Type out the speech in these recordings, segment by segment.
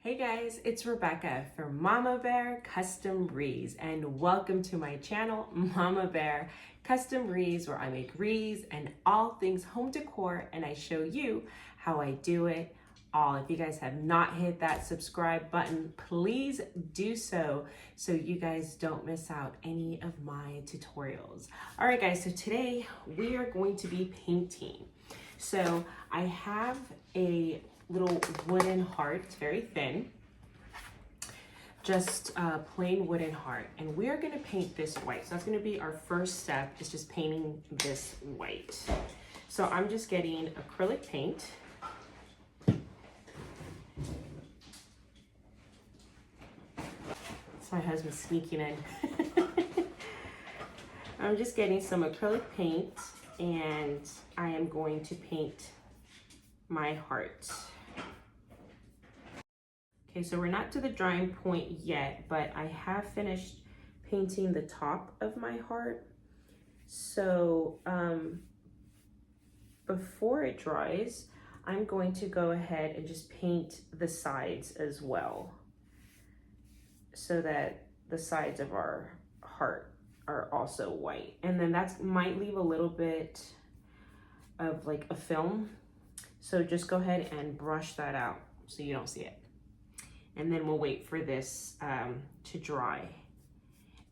Hey guys, it's Rebecca from Mama Bear Custom Wreaths, and welcome to my channel, Mama Bear Custom Wreaths, where I make wreaths and all things home decor, and I show you how I do it all. If you guys have not hit that subscribe button, please do so you guys don't miss out any of my tutorials. All right guys, so today we are going to be painting. So I have a little wooden heart. It's very thin, just a plain wooden heart, and we are going to paint this white. So that's going to be our first step, is just painting this white. So I'm just getting acrylic paint. It's my husband sneaking in. I'm just getting some acrylic paint, and I am going to paint my heart. Okay, so we're not to the drying point yet, but I have finished painting the top of my heart. So before it dries, I'm going to go ahead and just paint the sides as well, so that the sides of our heart are also white. And then that might leave a little bit of like a film. So just go ahead and brush that out so you don't see it. And then we'll wait for this to dry,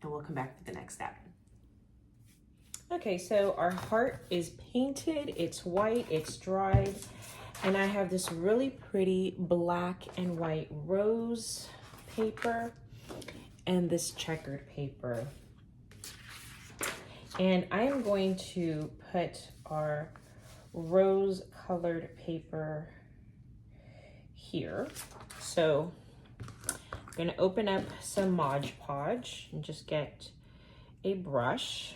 and we'll come back to the next step. Okay, so our heart is painted, it's white, it's dried, and I have this really pretty black and white rose paper and this checkered paper. And I am going to put our rose colored paper here. So I'm going to open up some Mod Podge and just get a brush,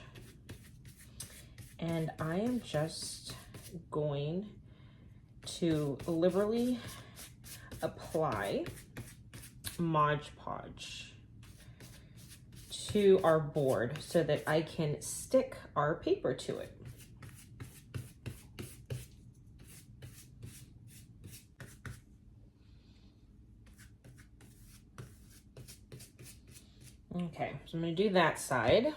and I am just going to liberally apply Mod Podge to our board so that I can stick our paper to it. Okay, so I'm going to do that side.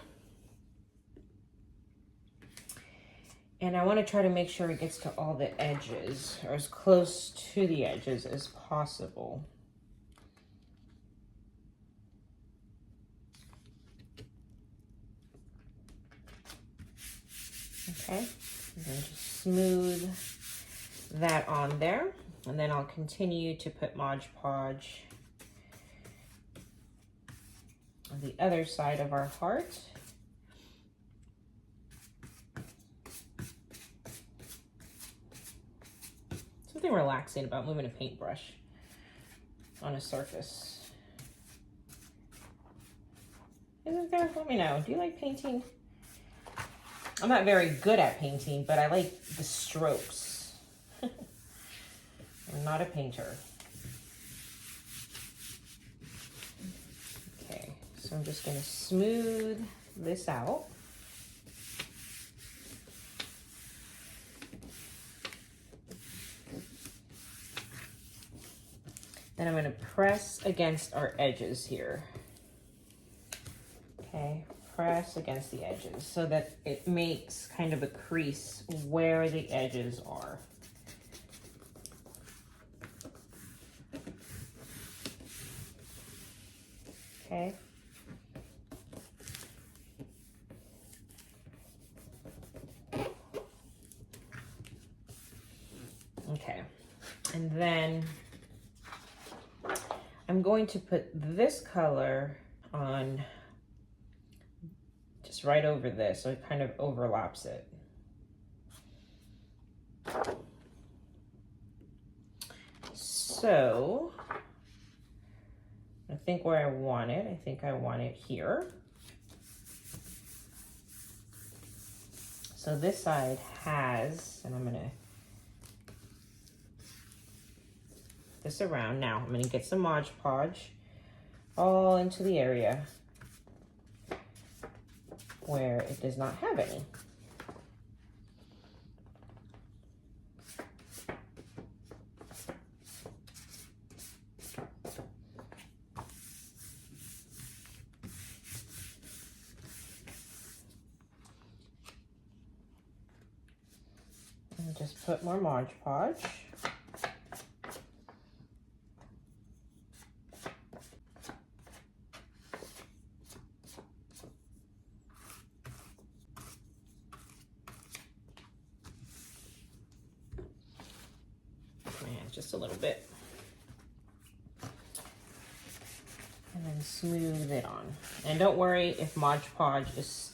And I want to try to make sure it gets to all the edges, or as close to the edges as possible. Okay, and then just smooth that on there. And then I'll continue to put Mod Podge on the other side of our heart. Something relaxing about moving a paintbrush on a surface. Isn't there? Let me know. Do you like painting? I'm not very good at painting, but I like the strokes. I'm not a painter. Okay, so I'm just going to smooth this out. Then I'm going to press against our edges here. Okay, press against the edges so that it makes kind of a crease where the edges are. Okay. Okay, and then I'm going to put this color on just right over this, so it kind of overlaps it. So I think where I want it, I think I want it here. So this side has, and I'm going to this around. Now I'm going to get some Mod Podge all into the area where it does not have any. And just put more Mod Podge. Just a little bit. And then smooth it on. And don't worry if Mod Podge is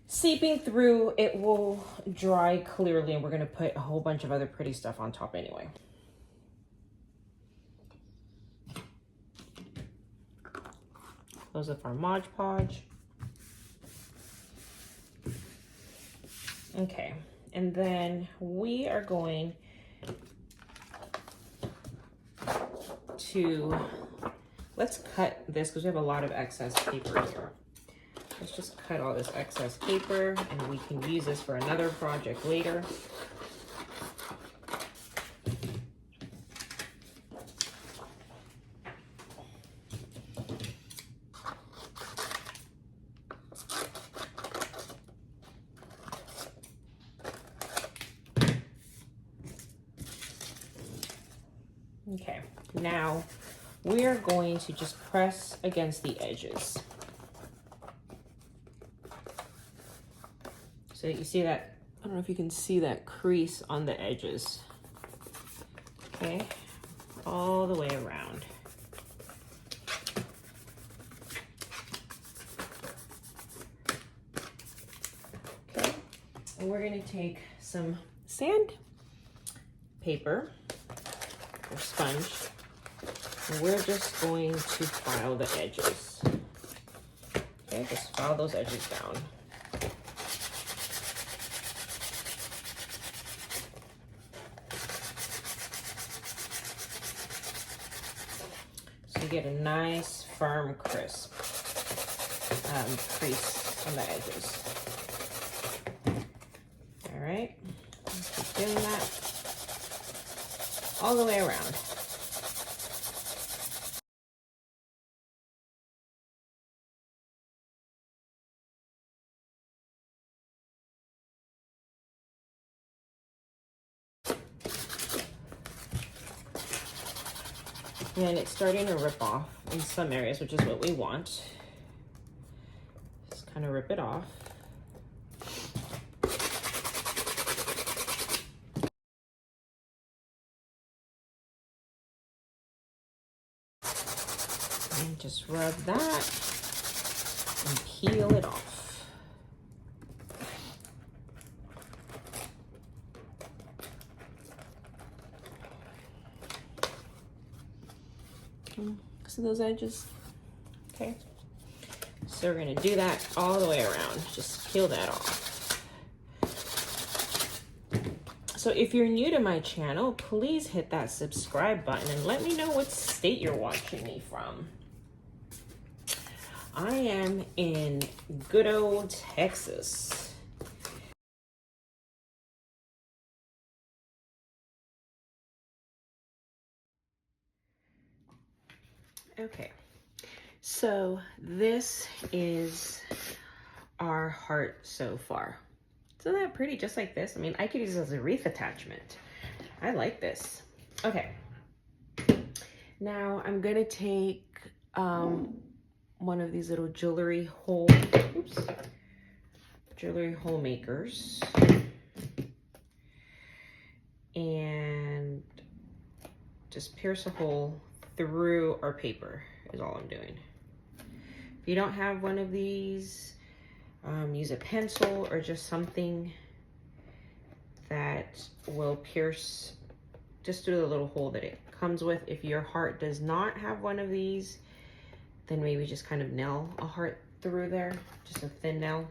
seeping through, it will dry clearly, and we're gonna put a whole bunch of other pretty stuff on top anyway. Close up our Mod Podge. Okay, and then we are going to, let's cut this because we have a lot of excess paper here. Let's just cut all this excess paper and we can use this for another project later. Okay, now we are going to just press against the edges. So you see that, I don't know if you can see that crease on the edges. Okay, all the way around. Okay, and we're gonna take some sand paper or sponge, and we're just going to file the edges. Okay, just file those edges down. So you get a nice, firm, crisp crease on the edges. All right, keep doing that all the way around. And it's starting to rip off in some areas, which is what we want. Just kind of rip it off. And just rub that and peel it off. See those edges? Okay. So we're gonna do that all the way around. Just peel that off. So if you're new to my channel, please hit that subscribe button and let me know what state you're watching me from. I am in good old Texas. Okay, so this is our heart so far. Isn't that pretty? Just like this. I mean, I could use this as a wreath attachment. I like this. Okay, now I'm gonna take one of these little jewelry hole makers and just pierce a hole through our paper is all I'm doing. If you don't have one of these, use a pencil or just something that will pierce just through the little hole that it comes with. If your heart does not have one of these, then maybe just kind of nail a heart through there, just a thin nail,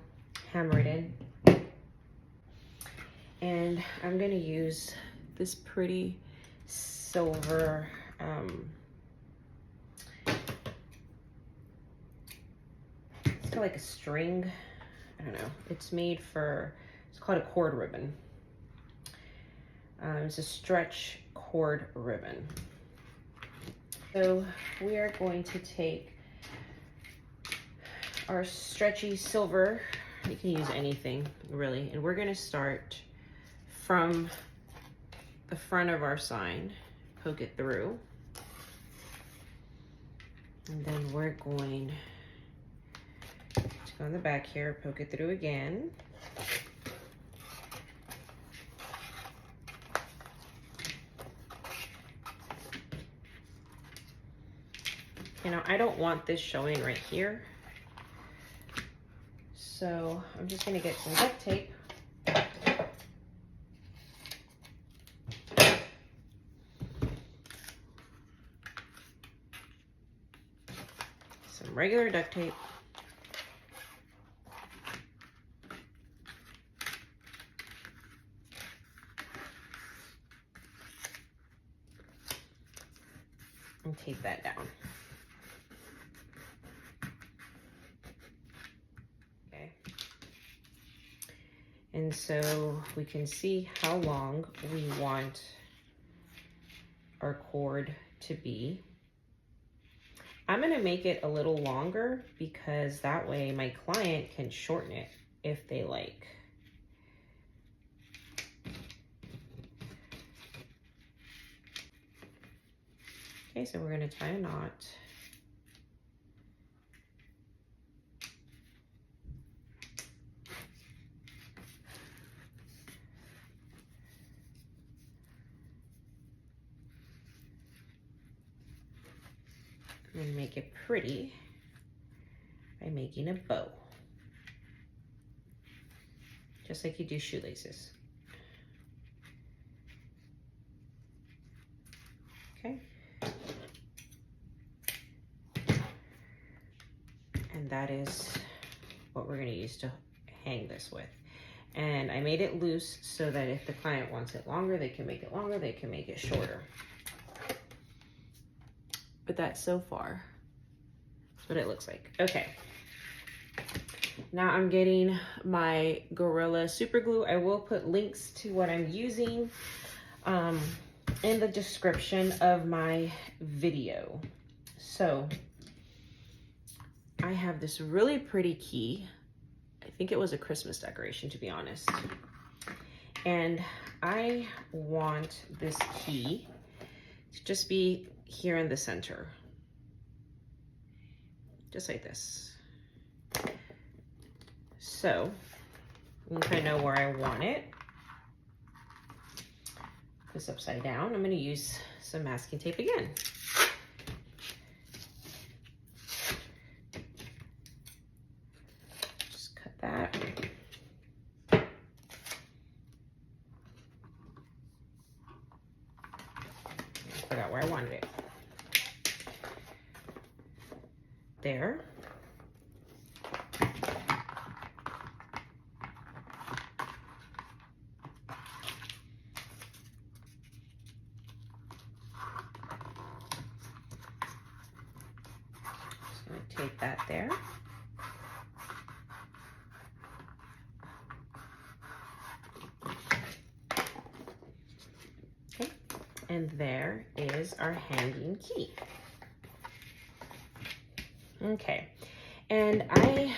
hammer it in. And I'm gonna use this pretty silver it's got like a string, I don't know, it's made for, it's called a cord ribbon. It's a stretch cord ribbon. So we are going to take our stretchy silver, you can use anything really, and we're going to start from the front of our sign, poke it through. And then we're going to go in the back here, poke it through again. You know, I don't want this showing right here. So I'm just gonna get some duct tape. Some regular duct tape. And tape that down. Okay. And so we can see how long we want our cord to be. I'm gonna make it a little longer because that way my client can shorten it if they like. Okay, so we're gonna tie a knot. And make it pretty by making a bow. Just like you do shoelaces. Okay. And that is what we're gonna use to hang this with. And I made it loose so that if the client wants it longer, they can make it longer, they can make it shorter. But that's so far what it looks like. Okay. Now I'm getting my Gorilla super glue. I will put links to what I'm using in the description of my video. So I have this really pretty key. I think it was a Christmas decoration, to be honest. And I want this key to just be here in the center. Just like this. So, once I know where I want it, put this upside down. I'm gonna use some masking tape again. Just cut that. I forgot where I wanted it. There. Just going to tape that there. Okay, and there is our hanging key. Okay, and I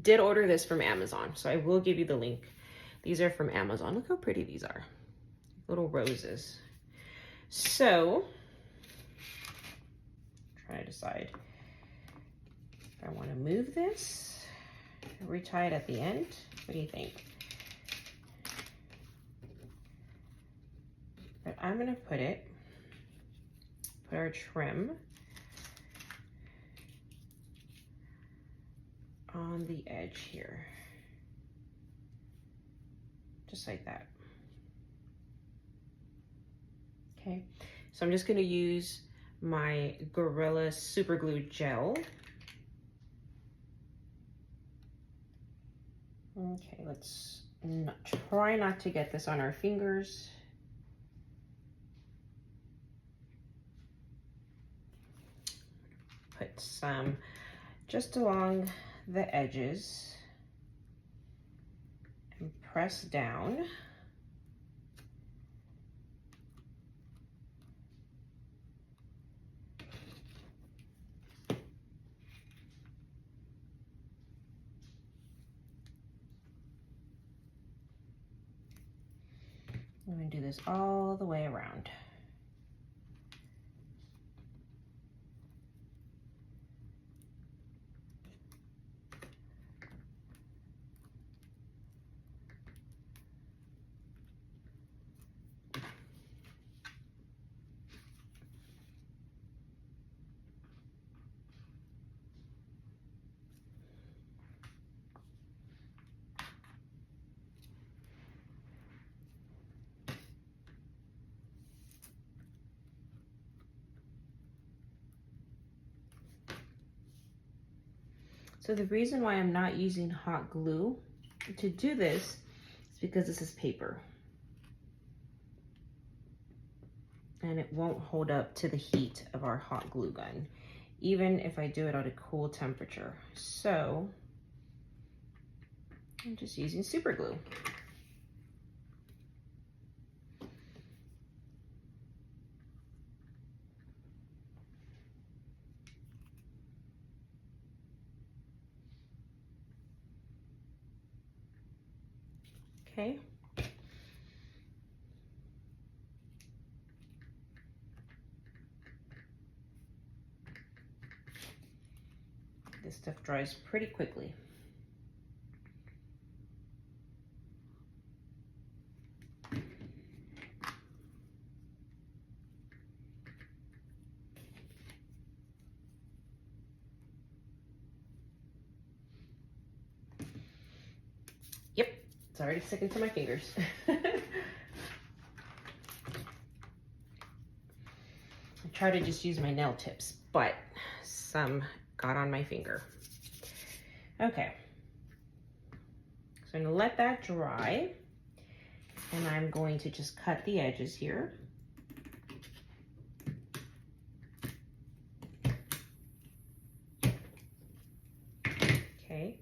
did order this from Amazon, so I will give you the link. These are from Amazon. Look how pretty these are. Little roses. So, try to decide if I want to move this, retie it at the end. What do you think? But I'm going to put our trim on the edge here, just like that. Okay, so I'm just going to use my Gorilla Super Glue Gel. Okay, let's try not to get this on our fingers. Put some just along the edges and press down. I'm gonna do this all the way around. So the reason why I'm not using hot glue to do this is because this is paper. And it won't hold up to the heat of our hot glue gun, even if I do it at a cool temperature. So I'm just using super glue. Okay. This stuff dries pretty quickly. Yep, it's already sticking to my fingers. I try to just use my nail tips, but some got on my finger. Okay, so I'm gonna let that dry, and I'm going to just cut the edges here. Okay,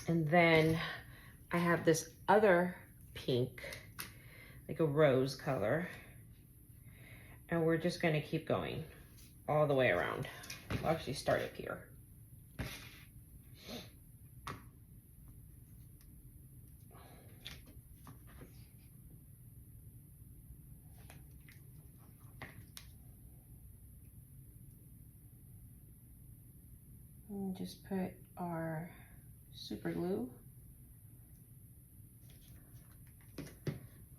and then I have this other pink, like a rose color, and we're just gonna keep going all the way around. I'll actually start up here. And just put our super glue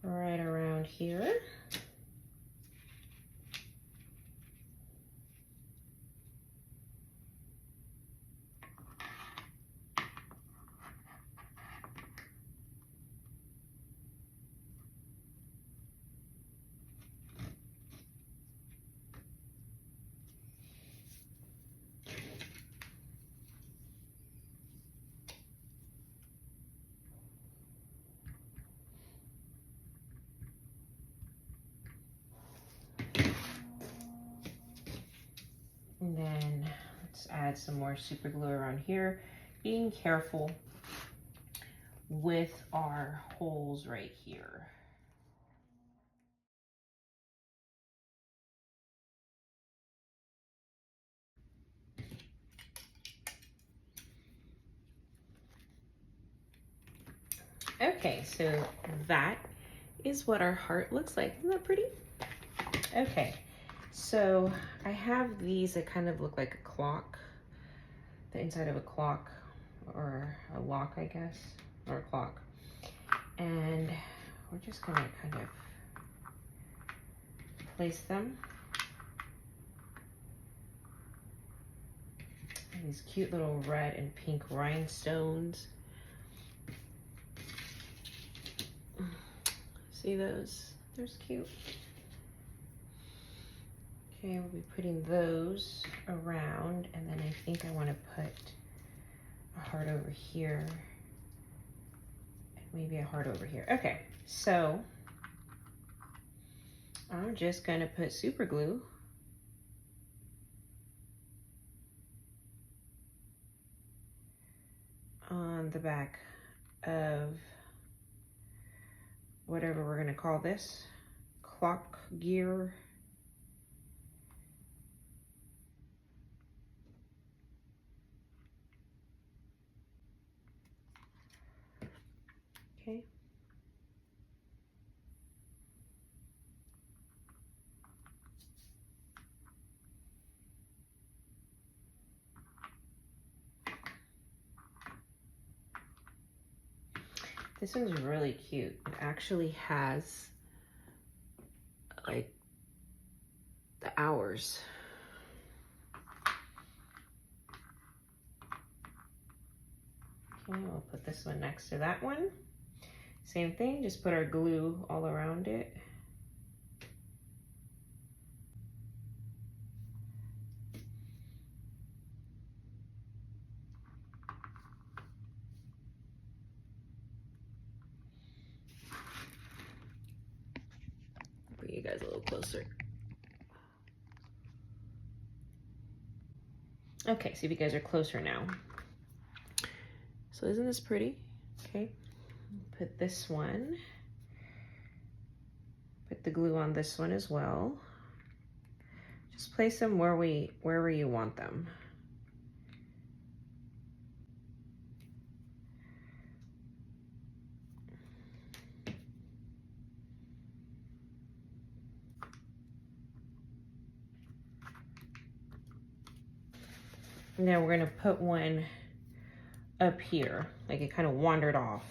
right around here. And then let's add some more super glue around here, being careful with our holes right here. Okay, so that is what our heart looks like. Isn't that pretty? Okay, so I have these that kind of look like a clock, the inside of a clock, or a lock, I guess, or a clock. And we're just gonna kind of place them. And these cute little red and pink rhinestones. See those? They're cute. Okay, we'll be putting those around, and then I think I want to put a heart over here, and maybe a heart over here. Okay, so I'm just going to put super glue on the back of whatever we're going to call this, clock gear. Okay. This one's really cute. It actually has like the hours. Okay, we'll put this one next to that one. Same thing, just put our glue all around it. Bring you guys a little closer. Okay, see if you guys are closer now. So isn't this pretty? Okay, put this one. Put the glue on this one as well. Just place them wherever you want them. Now we're gonna put one up here, like it kind of wandered off.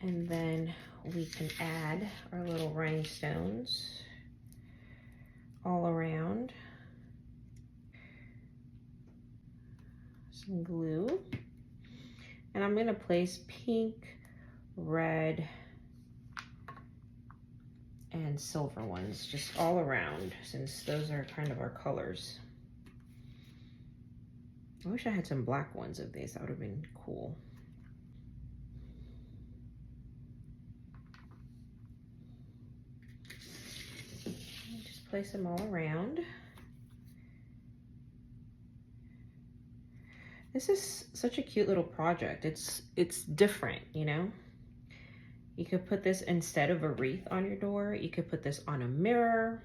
And then we can add our little rhinestones all around. Some glue. And I'm gonna place pink, red, and silver ones just all around, since those are kind of our colors. I wish I had some black ones of these, that would have been cool. Just place them all around. This is such a cute little project. It's different, you know? You could put this instead of a wreath on your door. You could put this on a mirror.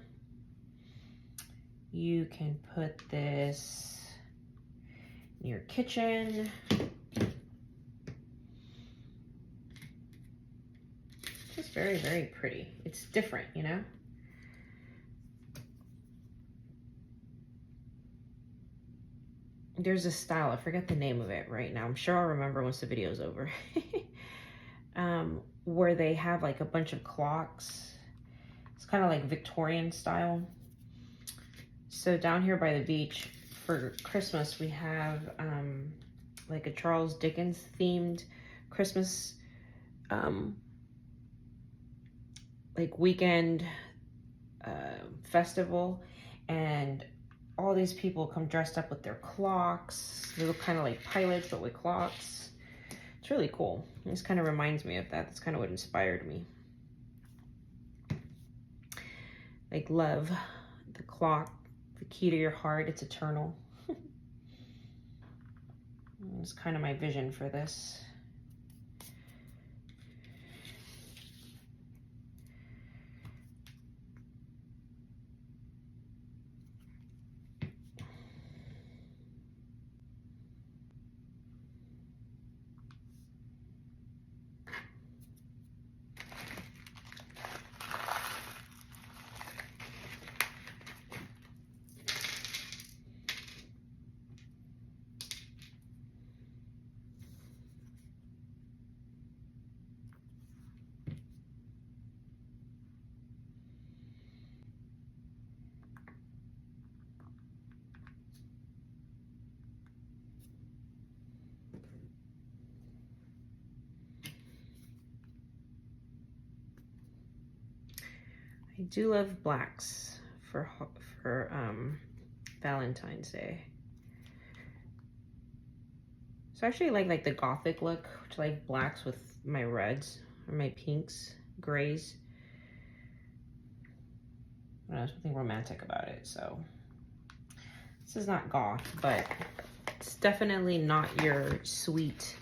You can put this in your kitchen. Just very, very pretty. It's different, you know? There's a style, I forget the name of it right now. I'm sure I'll remember once the video's over. Where they have like a bunch of clocks. It's kind of like Victorian style. So down here by the beach for Christmas, we have like a Charles Dickens themed Christmas like weekend festival, and all these people come dressed up with their clocks. They look kind of like pilots, but with clocks. It's really cool. This kind of reminds me of that. That's kind of what inspired me. Like love, the clock, the key to your heart, it's eternal. It's kind of my vision for this. I do love blacks for Valentine's Day. So I actually like the gothic look, which I like blacks with my reds or my pinks, grays. I don't know, there's something romantic about it. So this is not goth, but it's definitely not your sweet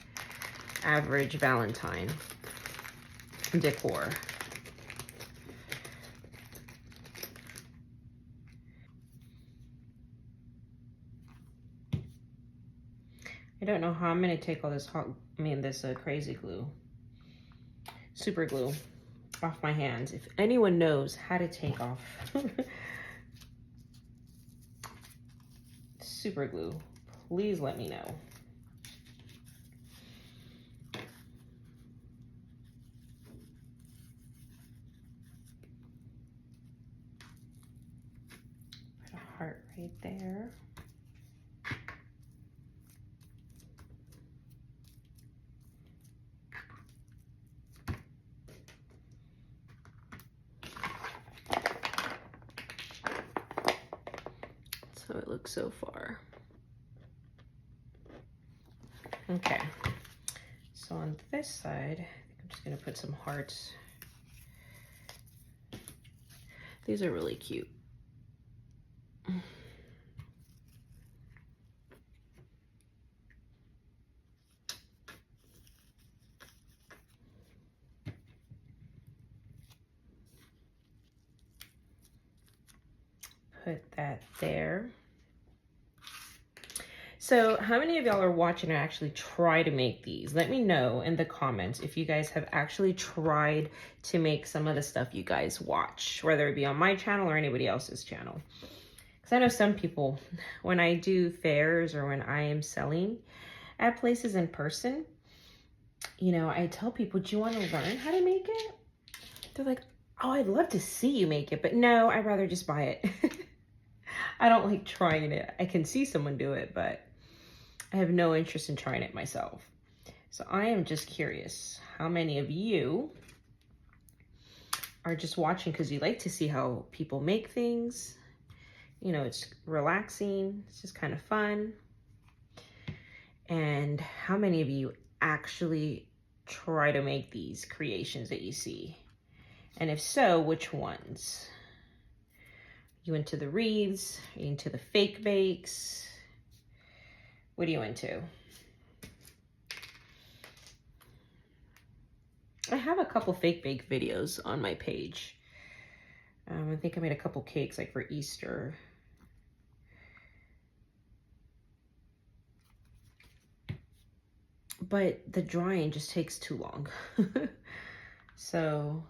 average Valentine decor. I don't know how I'm gonna take all this this crazy glue, super glue off my hands. If anyone knows how to take off super glue, please let me know. Put a heart right there. So it looks so far. Okay, so on this side, I think I'm just gonna put some hearts. These are really cute. Put that there. So how many of y'all are watching and actually try to make these? Let me know in the comments if you guys have actually tried to make some of the stuff you guys watch, whether it be on my channel or anybody else's channel. Because I know some people, when I do fairs or when I am selling at places in person, you know, I tell people, do you want to learn how to make it? They're like, oh, I'd love to see you make it, but no, I'd rather just buy it. I don't like trying it. I can see someone do it, but I have no interest in trying it myself. So I am just curious how many of you are just watching because you like to see how people make things. You know, it's relaxing. It's just kind of fun. And how many of you actually try to make these creations that you see? And if so, which ones? You into the wreaths? Are you into the fake bakes? What are you into? I have a couple fake bake videos on my page. I think I made a couple cakes like for Easter. But the drying just takes too long. So,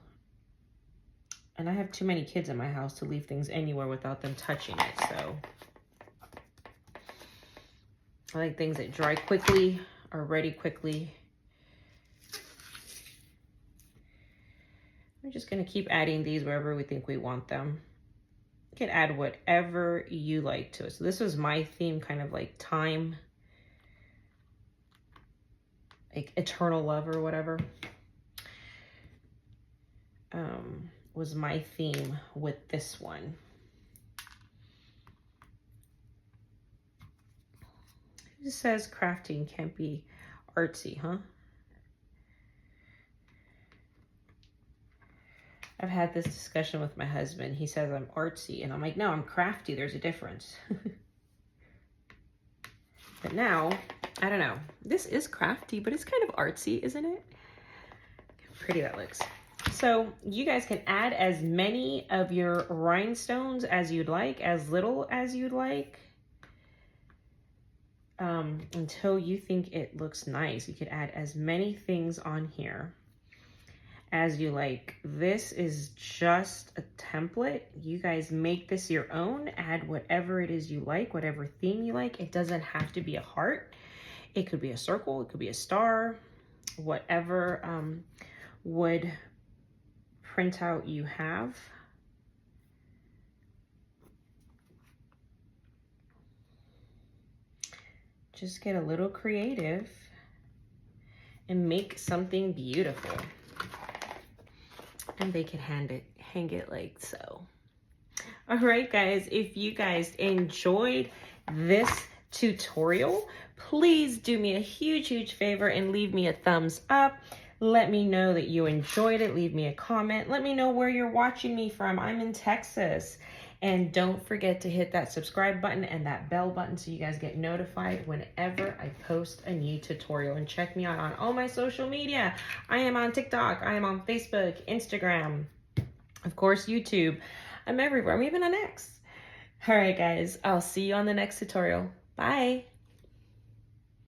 and I have too many kids in my house to leave things anywhere without them touching it, so. I like things that dry quickly, are ready quickly. We're just gonna keep adding these wherever we think we want them. You can add whatever you like to it. So this was my theme, kind of like time, like eternal love or whatever. Was my theme with this one. It says crafting can't be artsy, huh? I've had this discussion with my husband. He says I'm artsy, and I'm like, no, I'm crafty. There's a difference. But now, I don't know. This is crafty, but it's kind of artsy, isn't it? How pretty that looks. So you guys can add as many of your rhinestones as you'd like, as little as you'd like. Until you think it looks nice. You could add as many things on here as you like. This is just a template. You guys make this your own. Add whatever it is you like, whatever theme you like. It doesn't have to be a heart. It could be a circle. It could be a star. Whatever wood printout you have. Just get a little creative and make something beautiful. And they can hang it like so. All right, guys, if you guys enjoyed this tutorial, please do me a huge favor and leave me a thumbs up. Let me know that you enjoyed it. Leave me a comment. Let me know where you're watching me from. I'm in Texas. And don't forget to hit that subscribe button and that bell button so you guys get notified whenever I post a new tutorial. And check me out on all my social media. I am on TikTok. I am on Facebook, Instagram, of course, YouTube. I'm everywhere. I'm even on X. All right, guys. I'll see you on the next tutorial. Bye.